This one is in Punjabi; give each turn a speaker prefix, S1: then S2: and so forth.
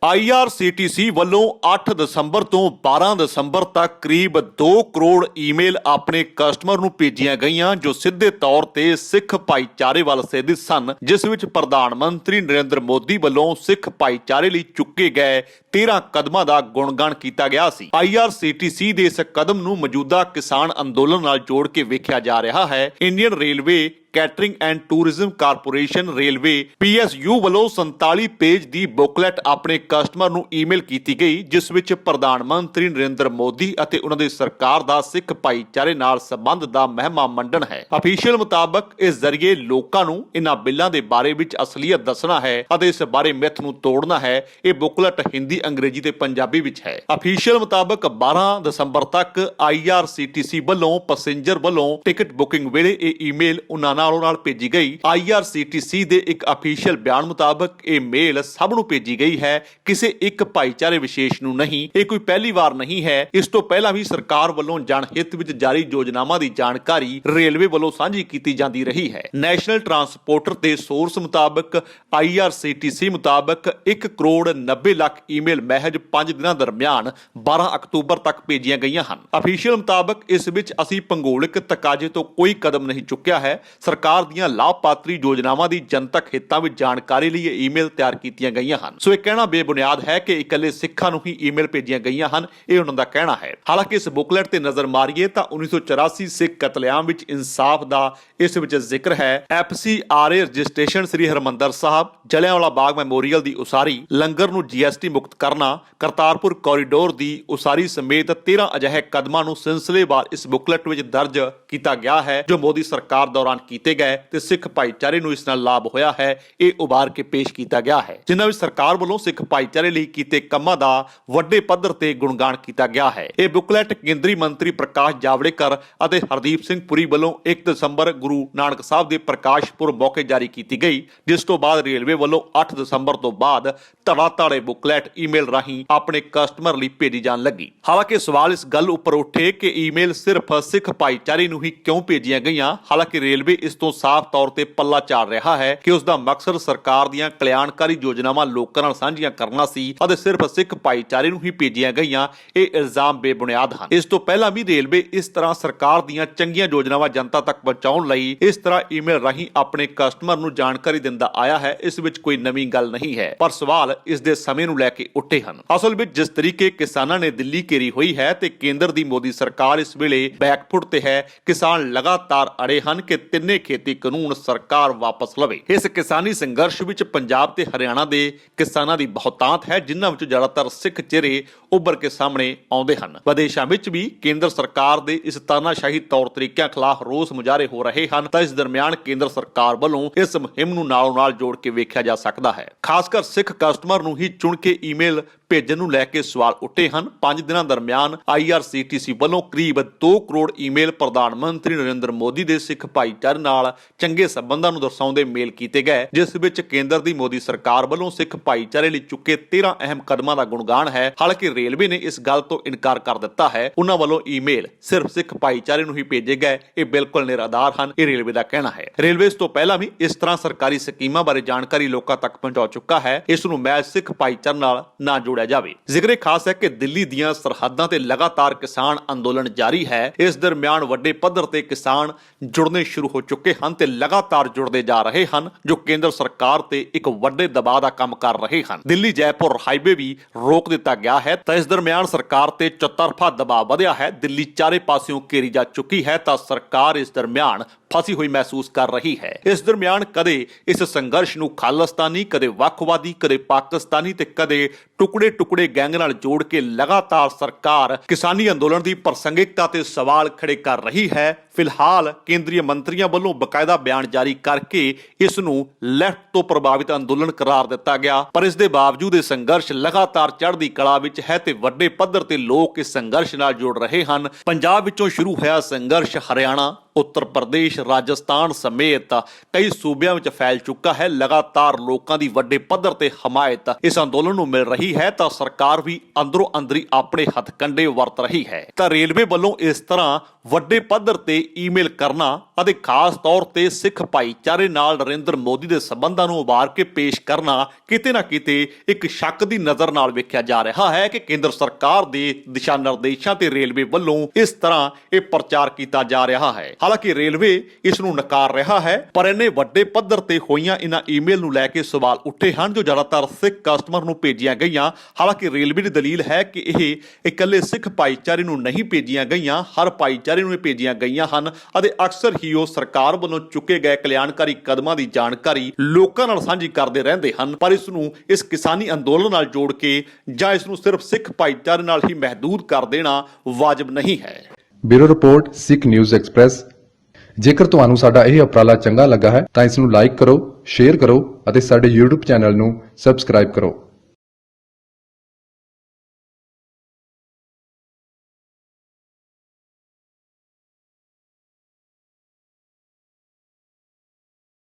S1: IRCTC ਵੱਲੋਂ 8 ਦਸੰਬਰ ਤੋਂ 12 ਦਸੰਬਰ ਤੱਕ ਕਰੀਬ 2 ਕਰੋੜ ਈਮੇਲ ਆਪਣੇ ਕਸਟਮਰ ਨੂੰ ਭੇਜੀਆਂ ਗਈਆਂ ਜੋ ਸਿੱਧੇ ਤੌਰ ਤੇ ਸਿੱਖ ਭਾਈਚਾਰੇ ਵੱਲ ਸੇਧਿਤ ਸਨ, ਜਿਸ ਵਿੱਚ ਪ੍ਰਧਾਨ ਮੰਤਰੀ ਨਰਿੰਦਰ ਮੋਦੀ ਵੱਲੋਂ ਸਿੱਖ ਭਾਈਚਾਰੇ ਲਈ ਚੁੱਕੇ ਗਏ 13 ਕਦਮਾਂ ਦਾ ਗੁਣਗਾਨ ਕੀਤਾ ਗਿਆ ਸੀ। IRCTC ਦੇ ਇਸ ਕਦਮ ਨੂੰ ਮੌਜੂਦਾ ਕਿਸਾਨ ਅੰਦੋਲਨ ਨਾਲ ਜੋੜ ਕੇ ਵੇਖਿਆ ਜਾ ਰਿਹਾ ਹੈ। Indian railway catering and tourism corporation railway PSU ਵੱਲੋਂ 47 ਪੇਜ ਦੀ ਬੁਕਲੈਟ ਆਪਣੇ ਕਸਟਮਰ ਨੂੰ ਈਮੇਲ ਕੀਤੀ ਗਈ, ਜਿਸ ਵਿੱਚ ਪ੍ਰਧਾਨ ਮੰਤਰੀ ਨਰਿੰਦਰ ਮੋਦੀ ਅਤੇ ਉਹਨਾਂ ਦੀ ਸਰਕਾਰ ਦਾ ਸਿੱਖ ਭਾਈਚਾਰੇ ਨਾਲ ਸੰਬੰਧ ਦਾ ਮਹਿਮਾ ਮੰਡਣ ਹੈ। ਅਫੀਸ਼ੀਅਲ ਮੁਤਾਬਕ ਇਸ ਜ਼ਰੀਏ ਲੋਕਾਂ ਨੂੰ ਇਹਨਾਂ ਬਿੱਲਾਂ ਦੇ ਬਾਰੇ ਵਿੱਚ ਅਸਲੀਅਤ ਦੱਸਣਾ ਹੈ ਅਤੇ ਇਸ ਬਾਰੇ ਮਿੱਥ ਨੂੰ ਤੋੜਨਾ ਹੈ। ਇਹ ਬੁਕਲੈਟ ਹਿੰਦੀ, ਅੰਗਰੇਜ਼ੀ ਤੇ ਪੰਜਾਬੀ ਵਿੱਚ ਹੈ। ਅਫੀਸ਼ੀਅਲ ਮੁਤਾਬਕ 12 ਦਸੰਬਰ ਤੱਕ IRCTC ਵੱਲੋਂ ਪੈਸੇਂਜਰ ਵੱਲੋਂ ਟਿਕਟ ਬੁਕਿੰਗ ਵੇਲੇ ਇਹ ਈਮੇਲ ਉਹਨਾਂ ਨਾਲ ਭੇਜੀ ਗਈ। IRCTC ਦੇ ਇੱਕ ਅਫੀਸ਼ੀਅਲ ਬਿਆਨ ਮੁਤਾਬਕ ਇਹ ਮੇਲ ਸਭ ਨੂੰ ਭੇਜੀ ਗਈ ਹੈ, ਕਿਸੇ ਇੱਕ ਭਾਈਚਾਰੇ ਵਿਸ਼ੇਸ਼ ਨੂੰ ਨਹੀਂ। ਇਹ ਕੋਈ ਪਹਿਲੀ ਵਾਰ ਨਹੀਂ ਹੈ। ਇਸ ਤੋਂ ਪਹਿਲਾਂ ਵੀ ਸਰਕਾਰ ਵੱਲੋਂ ਜਨਹਿਤ ਵਿੱਚ ਜਾਰੀ ਯੋਜਨਾਵਾਂ ਦੀ ਜਾਣਕਾਰੀ ਰੇਲਵੇ ਵੱਲੋਂ ਸਾਂਝੀ ਕੀਤੀ ਜਾਂਦੀ ਰਹੀ ਹੈ। ਨੈਸ਼ਨਲ ਟਰਾਂਸਪੋਰਟਰ ਦੇ ਸੋਰਸ ਮੁਤਾਬਕ IRCTC ਮੁਤਾਬਕ 1 ਕਰੋੜ 90 ਲੱਖ ਈਮੇਲ ਮਹਿਜ 5 ਦਿਨਾਂ ਦਰਮਿਆਨ 12 ਅਕਤੂਬਰ ਤੱਕ ਭੇਜੀਆਂ ਗਈਆਂ ਹਨ। ਅਫੀਸ਼ੀਅਲ ਮੁਤਾਬਕ ਇਸ ਵਿੱਚ ਅਸੀਂ ਭੂਗੋਲਿਕ ਤਕਾਜ਼ੇ ਤੋਂ ਕੋਈ ਕਦਮ ਨਹੀਂ ਚੁੱਕਿਆ ਹੈ। ਸਰਕਾਰ ਦੀਆਂ ਲਾਭਪਾਤਰੀ ਯੋਜਨਾਵਾਂ ਦੀ ਜਨਤਕ ਹਿੱਤਾਂ ਵਿੱਚ ਜਾਣਕਾਰੀ ਲਈ ਇਹ ਈਮੇਲ ਤਿਆਰ ਕੀਤੀਆਂ ਗਈਆਂ ਹਨ। ਸੋ ਇਹ ਕਹਿਣਾ ਬੇਬੁਨਿਆਦ ਹੈ ਕਿ ਇਕੱਲੇ ਸਿੱਖਾਂ ਨੂੰ ਹੀ ਈਮੇਲ ਭੇਜੀਆਂ ਗਈਆਂ ਹਨ, ਇਹ ਉਹਨਾਂ ਦਾ ਕਹਿਣਾ ਹੈ। ਹਾਲਾਂਕਿ ਇਸ ਬੁਕਲੈਟ ਤੇ ਨਜ਼ਰ ਮਾਰੀਏ ਤਾਂ 1984 ਸਿੱਖ ਕਤਲੇਆਮ ਵਿੱਚ ਇਨਸਾਫ ਦਾ ਇਸ ਵਿੱਚ ਜ਼ਿਕਰ ਹੈ। FCRA ਰਜਿਸਟ੍ਰੇਸ਼ਨ ਸ੍ਰੀ ਹਰਿਮੰਦਰ ਸਾਹਿਬ, ਜਲਿਆਂਵਾਲਾ ਬਾਗ ਮੈਮੋਰੀਅਲ ਦੀ ਉਸਾਰੀ, ਲੰਗਰ ਨੂੰ GST ਮੁਕਤ ਕਰਨਾ, ਕਰਤਾਰਪੁਰ ਕੋਰੀਡੋਰ ਦੀ ਉਸਾਰੀ ਸਮੇਤ 13 ਅਜਿਹੇ ਕਦਮਾਂ ਨੂੰ ਸਿਲਸਿਲੇਵਾਰ ਇਸ ਬੁਕਲੈਟ ਵਿੱਚ ਦਰਜ ਕੀਤਾ ਗਿਆ ਹੈ ਜੋ ਮੋਦੀ ਸਰਕਾਰ ਦੌਰਾਨ ਕੀਤੇ ਗਏ ਤੇ ਸਿੱਖ ਭਾਈਚਾਰੇ ਨੂੰ ਇਸ ਨਾਲ ਲਾਭ ਹੋਇਆ ਹੈ। ਇਹ ਉਭਾਰ ਕੇ ਪੇਸ਼ ਕੀਤਾ ਗਿਆ ਹੈ, ਜਿਨ੍ਹਾਂ ਵਿੱਚ ਸਰਕਾਰ ਵੱਲੋਂ ਸਿੱਖ ਭਾਈਚਾਰੇ ਲਈ ਕੀਤੇ ਕੰਮਾਂ ਦਾ ਵੱਡੇ ਪੱਧਰ ਤੇ ਗੁਣਗਾਨ ਕੀਤਾ ਗਿਆ ਹੈ। ਇਹ ਬੁਕਲੈਟ ਕੇਂਦਰੀ ਮੰਤਰੀ ਪ੍ਰਕਾਸ਼ ਜਾਵੜੇਕਰ ਅਤੇ ਹਰਦੀਪ ਸਿੰਘ ਪੁਰੀ ਵੱਲੋਂ 1 ਦਸੰਬਰ ਗੁਰੂ ਨਾਨਕ ਸਾਹਿਬ ਦੇ ਪ੍ਰਕਾਸ਼ ਪੁਰਬ ਮੌਕੇ ਜਾਰੀ ਕੀਤੀ ਗਈ, ਜਿਸ ਤੋਂ ਬਾਅਦ ਰੇਲਵੇ ਵੱਲੋਂ 8 ਦਸੰਬਰ ਤੋਂ ਬਾਅਦ ਧੜਾ-ਧੜੇ ਬੁਕਲੈਟ ਈਮੇਲ ਰਾਹੀਂ ਆਪਣੇ ਕਸਟਮਰ ਲਈ ਭੇਜੀ ਜਾਣ ਲੱਗੀ। ਹਾਲਾਂਕਿ ਸਵਾਲ ਇਸ ਗੱਲ ਉੱਪਰ ਉੱਠੇ ਕਿ ਈਮੇਲ ਸਿਰਫ ਸਿੱਖ ਭਾਈਚਾਰੇ ਨੂੰ ਹੀ ਕਿਉਂ ਭੇਜੀਆਂ ਗਈਆਂ। ਹਾਲਾਂਕਿ ਰੇਲਵੇ ਇਸ ਤੋਂ ਸਾਫ਼ ਤੌਰ ਤੇ ਪੱਲਾ ਝਾੜ ਰਿਹਾ ਹੈ ਕਿ ਉਸ ਦਾ ਮਕਸਦ ਸਰਕਾਰ ਦੀਆਂ ਕਲਿਆਣਕਾਰੀ ਯੋਜਨਾਵਾਂ ਲੋਕਾਂ ਨਾਲ ਸਾਂਝੀਆਂ ਕਰਨਾ ਸੀ ਅਤੇ ਸਿਰਫ ਸਿੱਖ ਭਾਈਚਾਰੇ ਨੂੰ ਹੀ ਭੇਜੀਆਂ ਗਈਆਂ। ਇਹ ਇਲਜ਼ਾਮ ਬੇਬੁਨਿਆਦ ਹਨ। ਇਸ ਤੋਂ ਪਹਿਲਾਂ ਵੀ ਰੇਲਵੇ ਇਸ ਤਰ੍ਹਾਂ ਸਰਕਾਰ ਦੀਆਂ ਚੰਗੀਆਂ ਯੋਜਨਾਵਾਂ ਜਨਤਾ ਤੱਕ ਪਹੁੰਚਾਉਣ ਲਈ ਇਸ ਤਰ੍ਹਾਂ ਈਮੇਲ ਰਾਹੀਂ ਆਪਣੇ ਕਸਟਮਰ ਨੂੰ ਜਾਣਕਾਰੀ ਦਿੰਦਾ ਆਇਆ ਹੈ। ਇਸ ਵਿੱਚ ਕੋਈ ਨਵੀਂ ਗੱਲ ਨਹੀਂ ਹੈ, ਪਰ ਸਵਾਲ ਇਸ ਦੇ ਸਮੇਂ ਨੂੰ ਲੈ ਕੇ ਉੱਠੇ ਹਨ। ਅਸਲ ਵਿੱਚ ਜਿਸ ਤਰੀਕੇ ਕਿਸਾਨਾਂ ਨੇ ਦਿੱਲੀ ਘੇਰੀ ਹੋਈ ਹੈ ਤੇ ਕੇਂਦਰ ਦੀ ਮੋਦੀ ਸਰਕਾਰ ਇਸ ਵੇਲੇ ਬੈਕਫੁੱਟ ਤੇ ਹੈ, ਕਿਸਾਨ ਲਗਾਤਾਰ ਅੜੇ ਹਨ ਕਿ ਤਿੰਨੇ ਖੇਤੀ ਕਾਨੂੰਨ ਸਰਕਾਰ ਵਾਪਸ ਲਵੇ। ਇਸ ਕਿਸਾਨੀ ਸੰਘਰਸ਼ ਵਿੱਚ ਪੰਜਾਬ ਤੇ ਹਰਿਆਣਾ ਦੇ ਕਿਸਾਨਾਂ ਦੀ ਬਹੁਤਾਤ ਹੈ, ਜਿਨ੍ਹਾਂ ਵਿੱਚ ਜ਼ਿਆਦਾਤਰ ਸਿੱਖ ਚਿਹਰੇ ਉੱਭਰ ਕੇ ਸਾਹਮਣੇ ਆਉਂਦੇ ਹਨ। ਵਿਦੇਸ਼ਾਂ ਵਿੱਚ ਵੀ ਕੇਂਦਰ ਸਰਕਾਰ ਦੇ ਇਸ ਤਾਨਾਸ਼ਾਹੀ ਤੌਰ ਤਰੀਕਿਆਂ ਖਿਲਾਫ ਰੋਸ ਮੁਜ਼ਾਹਰੇ ਹੋ ਰਹੇ ਹਨ ਤਾਂ ਇਸ ਦਰਮਿਆਨ ਕੇਂਦਰ ਸਰਕਾਰ ਵੱਲੋਂ ਇਸ ਮੁਹਿੰਮ ਨੂੰ ਨਾਲੋਂ ਨਾਲ ਜੋੜ ਕੇ ਵੇਖਿਆ ਜਾ ਸਕਦਾ ਹੈ। ਖਾਸ ਕਰ ਸਿੱਖ ਕਸਟਮਰ ਨੂੰ ਹੀ ਚੁਣ ਕੇ ਈਮੇਲ ਭੇਜਣ ਨੂੰ ਲੈ ਕੇ ਸਵਾਲ ਉੱਠੇ ਹਨ। 5 ਦਿਨਾਂ ਦਰਮਿਆਨ IRCTC ਵੱਲੋਂ ਕਰੀਬ 2 ਕਰੋੜ ਈਮੇਲ ਪ੍ਰਧਾਨ ਮੰਤਰੀ ਨਰਿੰਦਰ ਮੋਦੀ ਦੇ ਸਿੱਖ ਭਾਈਚਾਰੇ ਨਾਲ ਚੰਗੇ ਸੰਬੰਧਾਂ ਨੂੰ ਦਰਸਾਉਂਦੇ ਮੇਲ ਕੀਤੇ ਗਏ, ਜਿਸ ਵਿੱਚ ਕੇਂਦਰ ਦੀ ਮੋਦੀ ਸਰਕਾਰ ਵੱਲੋਂ ਸਿੱਖ ਭਾਈਚਾਰੇ ਲਈ ਚੁੱਕੇ 13 ਅਹਿਮ ਕਦਮਾਂ ਦਾ ਗੁਣਗਾਨ ਹੈ। ਹਾਲਾਂਕਿ ਰੇਲਵੇ ਨੇ ਇਸ ਗੱਲ ਤੋਂ ਇਨਕਾਰ ਕਰ ਦਿੱਤਾ ਹੈ। ਉਹਨਾਂ ਵੱਲੋਂ ਈਮੇਲ ਸਿਰਫ ਸਿੱਖ ਭਾਈਚਾਰੇ ਨੂੰ ਹੀ ਭੇਜੇ ਗਏ, ਇਹ ਬਿਲਕੁਲ ਨਿਰਾਧਾਰ ਹਨ, ਇਹ ਰੇਲਵੇ ਦਾ ਕਹਿਣਾ ਹੈ। ਰੇਲਵੇ ਇਸ ਤੋਂ ਪਹਿਲਾਂ ਵੀ ਇਸ ਤਰ੍ਹਾਂ ਸਰਕਾਰੀ ਸਕੀਮਾਂ ਬਾਰੇ ਜਾਣਕਾਰੀ ਲੋਕਾਂ ਤੱਕ ਪਹੁੰਚਾ ਚੁੱਕਾ ਹੈ। ਇਸ ਨੂੰ ਮੈਚ ਸਿੱਖ ਭਾਈਚਾਰੇ ਨਾਲ ਨਾ ਜੋੜਿਆ ਜਾਵੇ। ਜ਼ਿਕਰੇ ਖਾਸ ਹੈ ਕਿ ਦਿੱਲੀ ਦੀਆਂ ਸਰਹੱਦਾਂ ਤੇ ਲਗਾਤਾਰ ਕਿਸਾਨ ਅੰਦੋਲਨ ਜਾਰੀ ਹੈ। ਇਸ ਦਰਮਿਆਨ ਵੱਡੇ ਪੱਧਰ ਤੇ ਕਿਸਾਨ ਜੁੜਨੇ ਸ਼ੁਰੂ ਹੋ ਚੁੱਕੇ ਹਨ ਤੇ ਲਗਾਤਾਰ ਜੁੜਦੇ ਜਾ ਰਹੇ ਹਨ, ਜੋ ਕੇਂਦਰ ਸਰਕਾਰ ਤੇ ਇੱਕ ਵੱਡੇ ਦਬਾਅ ਦਾ ਕੰਮ ਕਰ ਰਹੇ ਹਨ। ਦਿੱਲੀ ਜੈਪੁਰ ਹਾਈਵੇ ਵੀ ਰੋਕ ਦਿੱਤਾ ਗਿਆ ਹੈ ਤਾਂ ਇਸ ਦਰਮਿਆਨ ਸਰਕਾਰ ਤੇ ਚੌਤਰਫਾ ਦਬਾਅ ਵਧਿਆ ਹੈ। ਦਿੱਲੀ ਚਾਰੇ ਪਾਸਿਓਂ ਘੇਰੀ ਜਾ ਚੁੱਕੀ ਹੈ ਤਾਂ ਸਰਕਾਰ ਇਸ ਦਰਮਿਆਨ ਫਸੀ ਹੋਈ ਮਹਿਸੂਸ ਕਰ ਰਹੀ ਹੈ। ਇਸ ਦਰਮਿਆਨ ਕਦੇ ਇਸ ਸੰਘਰਸ਼ ਨੂੰ ਖਾਲਿਸਤਾਨੀ, ਕਦੇ ਵੱਖਵਾਦੀ, ਕਦੇ ਪਾਕਿਸਤਾਨੀ ਤੇ ਕਦੇ ਟੁਕੜੇ ਗੈਂਗ ਨਾਲ ਜੋੜ ਕੇ ਲਗਾਤਾਰ ਸਰਕਾਰ ਕਿਸਾਨੀ ਅੰਦੋਲਨ ਦੀ ਪ੍ਰਸੰਗਿਕਤਾ ਤੇ ਸਵਾਲ ਖੜੇ ਕਰ ਰਹੀ ਹੈ। ਫਿਲਹਾਲ ਕੇਂਦਰੀ ਮੰਤਰੀਆਂ ਵੱਲੋਂ ਬਕਾਇਦਾ ਬਿਆਨ ਜਾਰੀ ਕਰਕੇ ਇਸ ਨੂੰ ਲੈਫਟ ਤੋਂ ਪ੍ਰਭਾਵਿਤ ਅੰਦੋਲਨ ਕਰਾਰ ਦਿੱਤਾ ਗਿਆ, ਪਰ ਇਸ ਦੇ ਬਾਵਜੂਦ ਇਹ ਸੰਘਰਸ਼ ਲਗਾਤਾਰ ਚੜ੍ਹਦੀ ਕਲਾ ਵਿੱਚ ਹੈ ਤੇ ਵੱਡੇ ਪੱਧਰ ਤੇ ਲੋਕ ਇਸ ਸੰਘਰਸ਼ ਨਾਲ ਜੁੜ ਰਹੇ ਹਨ। ਪੰਜਾਬ ਵਿੱਚੋਂ ਸ਼ੁਰੂ ਹੋਇਆ ਸੰਘਰਸ਼ ਹਰਿਆਣਾ, ਉੱਤਰ ਪ੍ਰਦੇਸ਼, ਰਾਜਸਥਾਨ ਸਮੇਤ ਕਈ ਸੂਬਿਆਂ ਵਿੱਚ ਫੈਲ ਚੁੱਕਾ ਹੈ। ਲਗਾਤਾਰ ਲੋਕਾਂ ਦੀ ਵੱਡੇ ਪੱਧਰ ਤੇ ਹਮਾਇਤ ਇਸ ਅੰਦੋਲਨ ਨੂੰ ਮਿਲ ਰਹੀ ਹੈ ਤਾਂ ਸਰਕਾਰ ਵੀ ਅੰਦਰੋਂ ਅੰਦਰੀ ਆਪਣੇ ਹੱਥਕੰਡੇ ਵਰਤ ਰਹੀ ਹੈ। ਤਾਂ ਰੇਲਵੇ ਵੱਲੋਂ ਇਸ ਤਰ੍ਹਾਂ ਵੱਡੇ ਪੱਧਰ ਤੇ ਈਮੇਲ ਕਰਨਾ ਅਤੇ ਖਾਸ ਤੌਰ ਤੇ ਸਿੱਖ ਭਾਈਚਾਰੇ ਨਾਲ ਨਰਿੰਦਰ ਮੋਦੀ ਦੇ ਸਬੰਧਾਂ ਨੂੰ ਉਭਾਰ ਕੇ ਪੇਸ਼ ਕਰਨਾ ਕਿਤੇ ਨਾ ਕਿਤੇ ਇੱਕ ਸ਼ੱਕ ਦੀ ਨਜ਼ਰ ਨਾਲ ਵੇਖਿਆ ਜਾ ਰਿਹਾ ਹੈ ਕਿ ਕੇਂਦਰ ਸਰਕਾਰ ਦੇ ਦਿਸ਼ਾ ਨਿਰਦੇਸ਼ਾਂ ਤੇ ਰੇਲਵੇ ਵੱਲੋਂ ਇਸ ਤਰ੍ਹਾਂ ਇਹ ਪ੍ਰਚਾਰ ਕੀਤਾ ਜਾ ਰਿਹਾ ਹੈ। ਹਾਲਾਂਕਿ ਰੇਲਵੇ ਇਸ ਨੂੰ ਨਕਾਰ ਰਿਹਾ ਹੈ, ਪਰ ਇੰਨੇ ਵੱਡੇ ਪੱਧਰ ਤੇ ਹੋਈਆਂ ਇਹਨਾਂ ਈਮੇਲ ਨੂੰ ਲੈ ਕੇ ਸਵਾਲ ਉੱਠੇ ਹਨ ਜੋ ਜ਼ਿਆਦਾਤਰ ਸਿੱਖ ਕਸਟਮਰ ਨੂੰ ਭੇਜੀਆਂ ਗਈਆਂ। ਹਾਲਾਂਕਿ ਰੇਲਵੇ ਦੀ ਦਲੀਲ ਹੈ ਕਿ ਇਹ ਇਕੱਲੇ ਸਿੱਖ ਭਾਈਚਾਰੇ ਨੂੰ ਨਹੀਂ ਭੇਜੀਆਂ ਗਈਆਂ, ਹਰ ਭਾਈਚਾਰੇ ਨੂੰ ਇਹ ਭੇਜੀਆਂ ਗਈਆਂ ਹਨ ਅਤੇ ਅਕਸਰ ਹੀ ਉਹ ਸਰਕਾਰ ਵੱਲੋਂ ਚੁੱਕੇ ਗਏ ਕਲਿਆਣਕਾਰੀ ਕਦਮਾਂ ਦੀ ਜਾਣਕਾਰੀ ਲੋਕਾਂ ਨਾਲ ਸਾਂਝੀ ਕਰਦੇ ਰਹਿੰਦੇ ਹਨ। ਪਰ ਇਸ ਨੂੰ ਇਸ ਕਿਸਾਨੀ ਅੰਦੋਲਨ ਨਾਲ ਜੋੜ ਕੇ ਜਾਂ ਇਸ ਨੂੰ ਸਿਰਫ ਸਿੱਖ ਭਾਈਚਾਰੇ ਨਾਲ ਹੀ ਮਹਿਦੂਦ ਕਰ ਦੇਣਾ ਵਾਜਬ ਨਹੀਂ ਹੈ।
S2: ਬਿਊਰੋ ਰਿਪੋਰਟ ਸਿੱਖ ਨਿਊਜ਼ ਐਕਸਪ੍ਰੈਸ। ਜੇਕਰ ਤੁਹਾਨੂੰ ਸਾਡਾ ਇਹ ਉਪਰਾਲਾ ਚੰਗਾ ਲੱਗਾ ਹੈ ਤਾਂ ਇਸ ਨੂੰ ਲਾਈਕ ਕਰੋ, ਸ਼ੇਅਰ ਕਰੋ ਅਤੇ ਸਾਡੇ YouTube ਚੈਨਲ ਨੂੰ ਸਬਸਕ੍ਰਾਈਬ ਕਰੋ।